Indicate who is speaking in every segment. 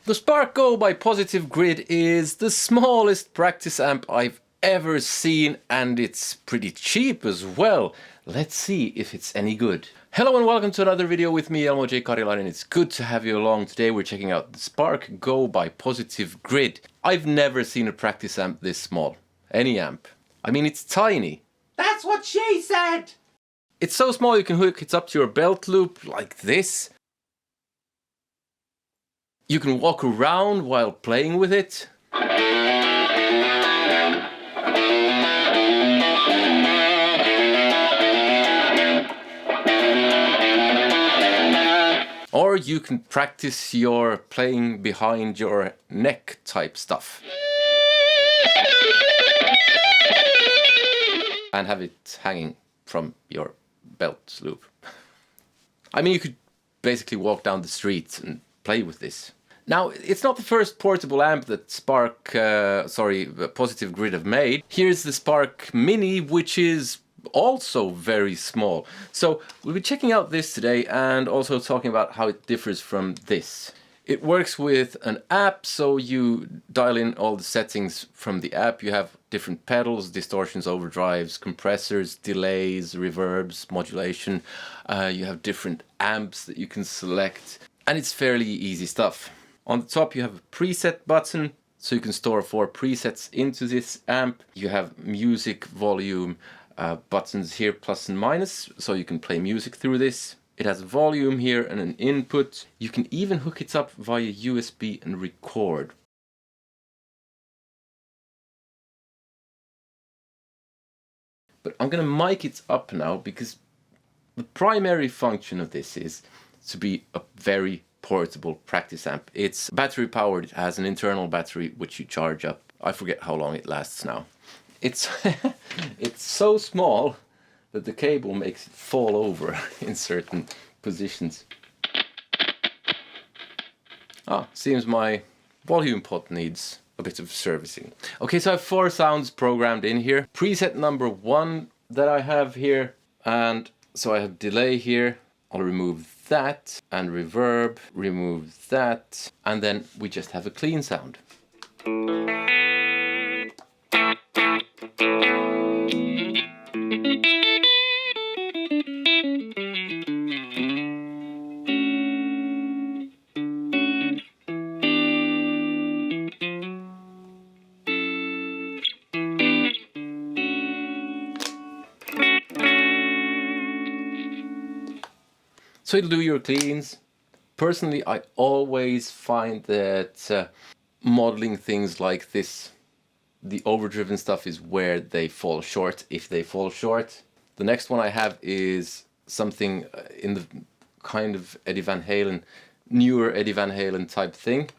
Speaker 1: The Spark Go by Positive Grid is the smallest practice amp I've ever seen, and it's pretty cheap as well. Let's see if it's any good. Hello and welcome to another video with me, Elmo J. Karilainen. It's good to have you along. Today we're checking out the Spark Go by Positive Grid. I've never seen a practice amp this small. Any amp. I mean, it's tiny.
Speaker 2: That's what she said!
Speaker 1: It's so small you can hook it up to your belt loop like this. You can walk around while playing with it. Or you can practice your playing behind your neck type stuff. And have it hanging from your belt loop. I mean, you could basically walk down the street and play with this. Now, it's not the first portable amp that Positive Grid have made. Here's the Spark Mini, which is also very small. So we'll be checking out this today and also talking about how it differs from this. It works with an app, so you dial in all the settings from the app. You have different pedals, distortions, overdrives, compressors, delays, reverbs, modulation. You have different amps that you can select, and it's fairly easy stuff. On the top you have a preset button, so you can store 4 presets into this amp. You have music volume buttons here, plus and minus, so you can play music through this. It has volume here and an input. You can even hook it up via USB and record. But I'm gonna mic it up now because the primary function of this is to be a very portable practice amp. It's battery powered. It has an internal battery which you charge up. I forget how long it lasts now. It's it's so small that the cable makes it fall over in certain positions. Seems my volume pot needs a bit of servicing. Okay, so I have 4 sounds programmed in here. Preset number 1 that I have here, and so I have delay here. I'll remove that, and reverb, remove that, and then we just have a clean sound. So it'll do your cleans. Personally, I always find that modeling things like this, the overdriven stuff is where they fall short, if they fall short. The next one I have is something in the kind of Eddie Van Halen, newer Eddie Van Halen type thing.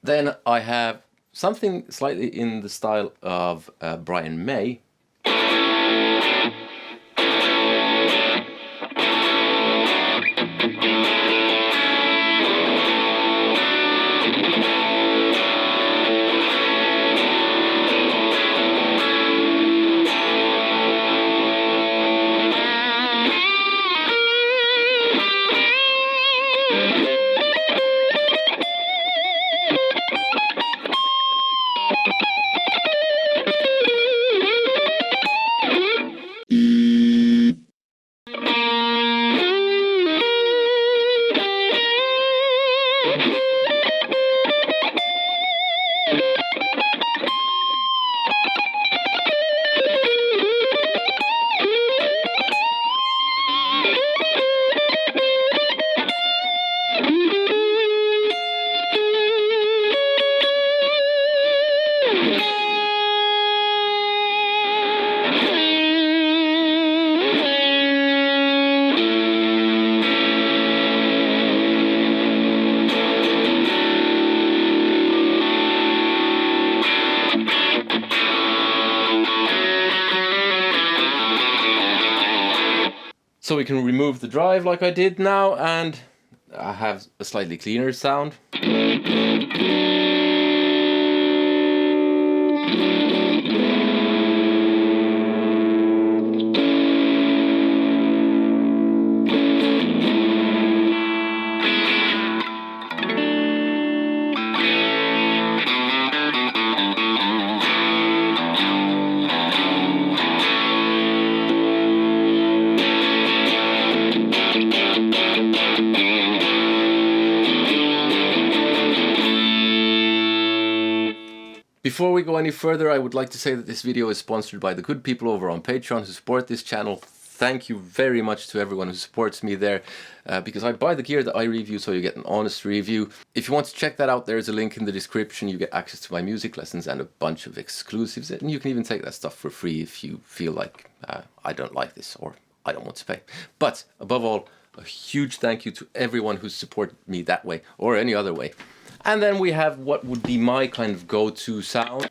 Speaker 1: Then I have something slightly in the style of Brian May. So we can remove the drive like I did now, and I have a slightly cleaner sound. Before we go any further, I would like to say that this video is sponsored by the good people over on Patreon who support this channel. Thank you very much to everyone who supports me there, because I buy the gear that I review, so you get an honest review. If you want to check that out, there's a link in the description. You get access to my music lessons and a bunch of exclusives, and you can even take that stuff for free if you feel like I don't like this or I don't want to pay. But above all, a huge thank you to everyone who's supported me that way or any other way. And then we have what would be my kind of go-to sound.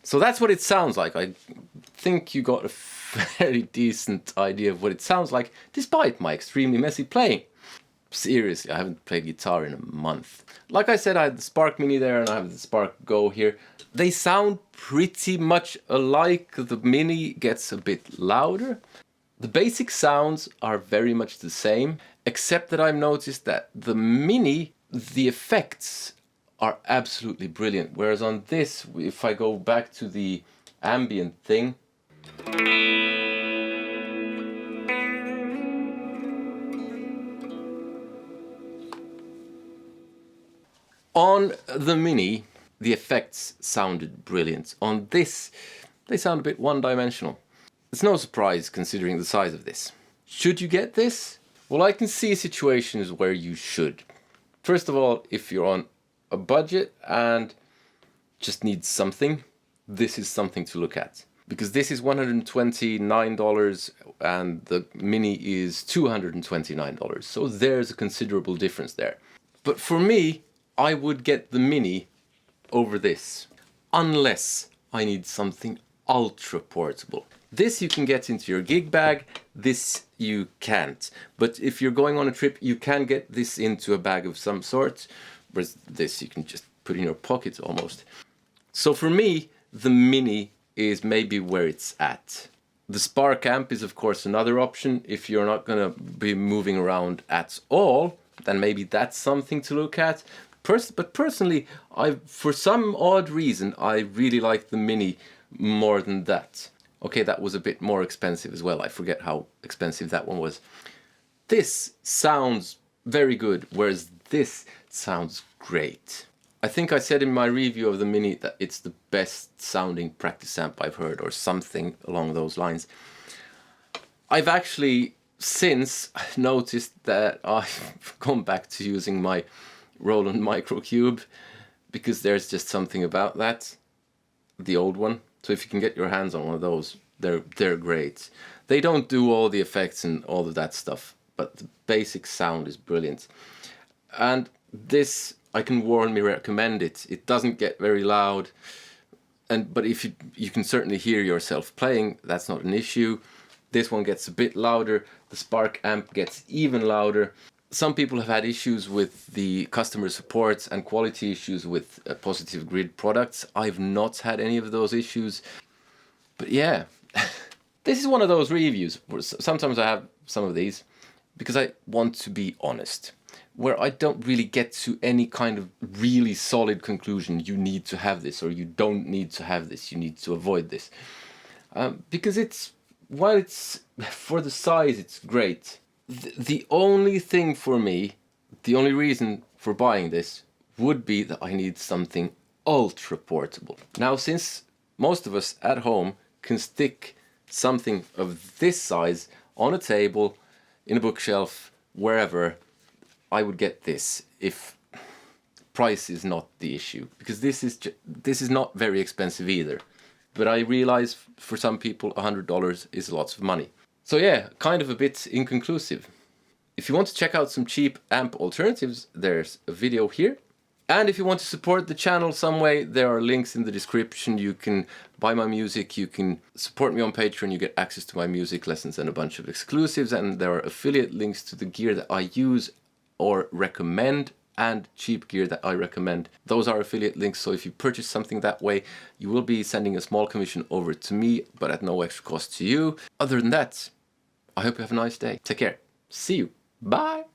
Speaker 1: So that's what it sounds like. I think you got a very decent idea of what it sounds like, despite my extremely messy playing. Seriously, I haven't played guitar in a month. Like I said, I had the Spark Mini there and I have the Spark Go here. They sound pretty much alike. The Mini gets a bit louder. The basic sounds are very much the same, except that I've noticed that the Mini, the effects are absolutely brilliant. Whereas on this, if I go back to the ambient thing, on the Mini, the effects sounded brilliant. On this, they sound a bit one-dimensional. It's no surprise considering the size of this. Should you get this? Well, I can see situations where you should. First of all, if you're on a budget and just need something, this is something to look at. Because this is $129 and the Mini is $229. So there's a considerable difference there. But for me, I would get the Mini over this, unless I need something ultra portable. This you can get into your gig bag, this you can't. But if you're going on a trip, you can get this into a bag of some sort, whereas this you can just put in your pocket almost. So for me, the Mini is maybe where it's at. The Spark amp is of course another option. If you're not gonna be moving around at all, then maybe that's something to look at. But personally, for some odd reason, I really like the Mini more than that. Okay, that was a bit more expensive as well. I forget how expensive that one was. This sounds very good, whereas this sounds great. I think I said in my review of the Mini that it's the best sounding practice amp I've heard, or something along those lines. I've actually since noticed that I've gone back to using my Roland Microcube, because there's just something about that, the old one. So if you can get your hands on one of those, they're great. They don't do all the effects and all of that stuff, but the basic sound is brilliant. And this, I can warmly recommend it. It doesn't get very loud. But if you can certainly hear yourself playing, that's not an issue. This one gets a bit louder. The Spark amp gets even louder. Some people have had issues with the customer support and quality issues with Positive Grid products. I've not had any of those issues. But yeah, this is one of those reviews where sometimes I have some of these because I want to be honest, where I don't really get to any kind of really solid conclusion. You need to have this, or you don't need to have this. You need to avoid this. Because while it's, for the size, it's great. The only thing for me, the only reason for buying this would be that I need something ultra portable. Now, since most of us at home can stick something of this size on a table, in a bookshelf, wherever, I would get this if price is not the issue. Because this is not very expensive either. But I realize for some people $100 is lots of money. So yeah, kind of a bit inconclusive. If you want to check out some cheap amp alternatives, there's a video here. And if you want to support the channel some way, there are links in the description. You can buy my music, you can support me on Patreon, you get access to my music lessons and a bunch of exclusives, and there are affiliate links to the gear that I use or recommend, and cheap gear that I recommend. Those are affiliate links, so if you purchase something that way, you will be sending a small commission over to me, but at no extra cost to you. Other than that, I hope you have a nice day. Take care. See you. Bye.